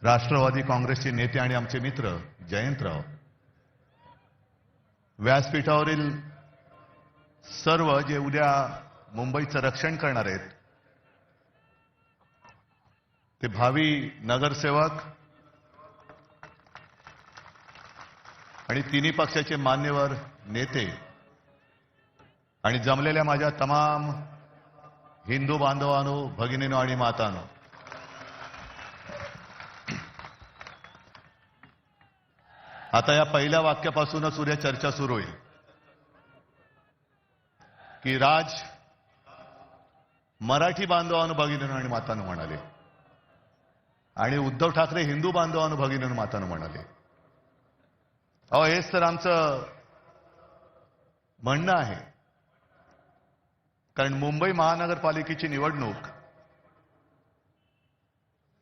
राष्ट्रवादी काँग्रेसचे नेते आणि आमचे मित्र जयंतराव, व्यासपीठावरील सर्व जे उद्या मुंबईचं रक्षण करणार आहेत ते भावी नगरसेवक आणि तिन्ही पक्षाचे मान्यवर नेते आणि जमलेल्या माझ्या तमाम हिंदू बांधवांनो, भगिनींनो आणि मातांनो, आता या पहिल्या वाक्यापासूनच उद्या चर्चा सुरू होईल की राज मराठी बांधवांनो, भगिनींनो आणि मातांनो म्हणाले आणि उद्धव ठाकरे हिंदू बांधवांनो, भगिनींनो मातांनो म्हणाले. अहो, हेच तर आमचं म्हणणं आहे. कारण मुंबई महानगरपालिकेची निवडणूक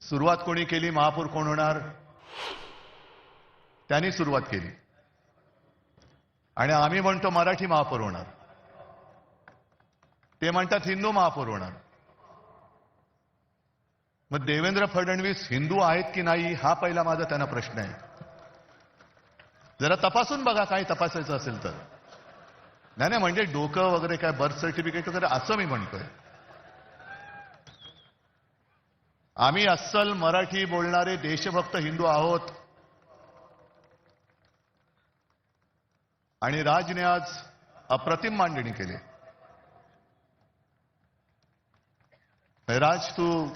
सुरुवात कोणी केली, महापौर कोण होणार, त्यांनी सुरुवात केली आणि आम्ही म्हणतो मराठी महापौर होणार, ते म्हणतात हिंदू महापौर होणार. मग देवेंद्र फडणवीस हिंदू आहेत की नाही हा पहिला माझा त्यांना प्रश्न आहे. जरा तपासून बघा, काही तपासायचं असेल तर. नाही म्हणजे डोकं वगैरे काय बर्थ सर्टिफिकेट वगैरे असं मी म्हणतोय. आम्ही अस्सल मराठी बोलणारे देशभक्त हिंदू आहोत आणि राजने आज अप्रतिम मांडणी केली. राज, तू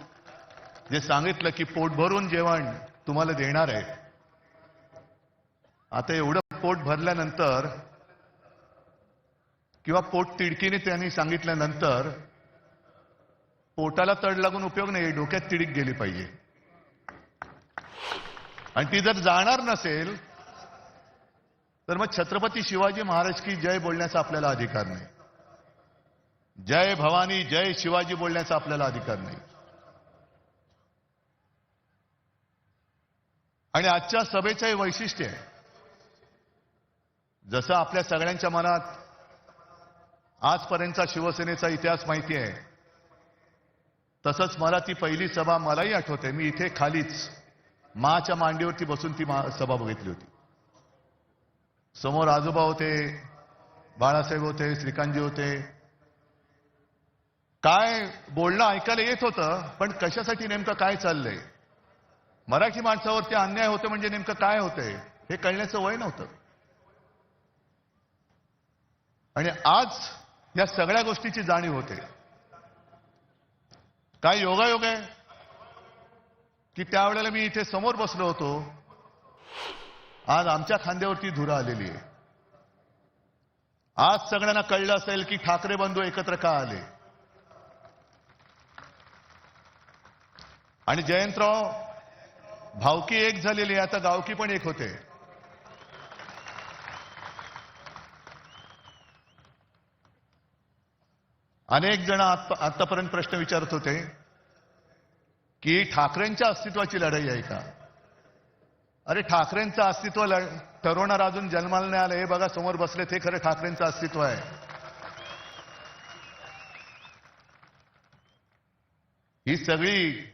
जे सांगितलं की पोट भरून जेवण तुम्हाला देणार आहे, आता एवढं पोट भरल्यानंतर किंवा पोट तिडकीने त्यांनी सांगितल्यानंतर पोटाला तड लागून उपयोग नाही, डोक्यात तिडीक गेली पाहिजे. आणि ती जर जाणार नसेल तर मग छत्रपती शिवाजी महाराज की जय बोलण्याचा आपल्याला अधिकार नाही, जय भवानी जय शिवाजी बोलण्याचा आपल्याला अधिकार नाही. आणि आजच्या सभेचं हे वैशिष्ट्य आहे. जसं आपल्या सगळ्यांच्या मनात आजपर्यंतचा शिवसेनेचा इतिहास माहिती आहे, तसंच मला ती पहिली सभा मलाही आठवते. मी इथे खालीच माच्या मांडीवरती बसून ती सभा बघितली होती. समोर आजोबा होते, बाळासाहेब होते, श्रीकांतजी होते. काय बोलणं ऐकायला येत होतं, पण कशासाठी नेमकं काय चाललंय, मराठी माणसावरती अन्याय होतं म्हणजे नेमकं काय होतंय हे कळण्याचं वय नव्हतं. आणि आज या सगळ्या गोष्टीची जाणीव होते. काय योगायोग आहे की त्यावेळेला मी इथे समोर बसलो होतो, आज आमच्या खांद्यावरती धुरा आलेली आहे. आज सगळ्यांना कळलं असेल की ठाकरे बंधू एकत्र का आले. आणि जयंतराव, भावकी एक झालेली आहे, आता गावकी पण एक होते. अनेक जण आतापर्यंत प्रश्न विचारत होते की ठाकरेंच्या अस्तित्वाची लढाई आहे का. अरे, ठाकरेंचं अस्तित्व ठरवणार अजून जन्माला नाही आलं. हे बघा समोर बसले, ते खरं ठाकरेंचं अस्तित्व आहे. ही सगळी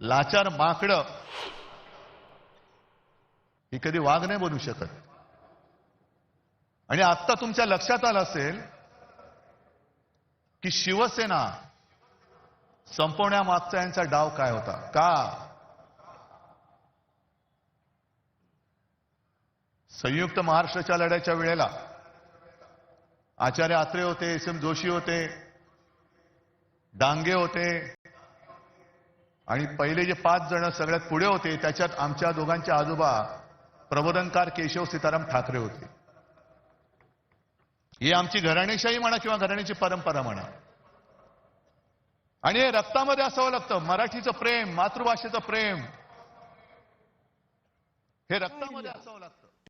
लाचार माकडं ही कधी वाघ नाही बनू शकत. आणि आत्ता तुमच्या लक्षात आलं असेल की शिवसेना संपवण्यामागचा यांचा डाव काय होता. का संयुक्त महाराष्ट्राच्या लढ्याच्या वेळेला आचार्य आत्रे होते, एस.एम. जोशी होते, डांगे होते आणि पहिले जे 5 जण सगळ्यात पुढे होते त्याच्यात आमच्या दोघांचे आजोबा प्रबोधनकार केशव सीताराम ठाकरे होते. ही आमची घराणेशाही म्हणा किंवा घराण्याची परंपरा म्हणा. आणि हे रक्तामध्ये असावं लागतं. मराठीचं प्रेम, मातृभाषेचं प्रेम हे रक्तामध्ये असावं लागतं.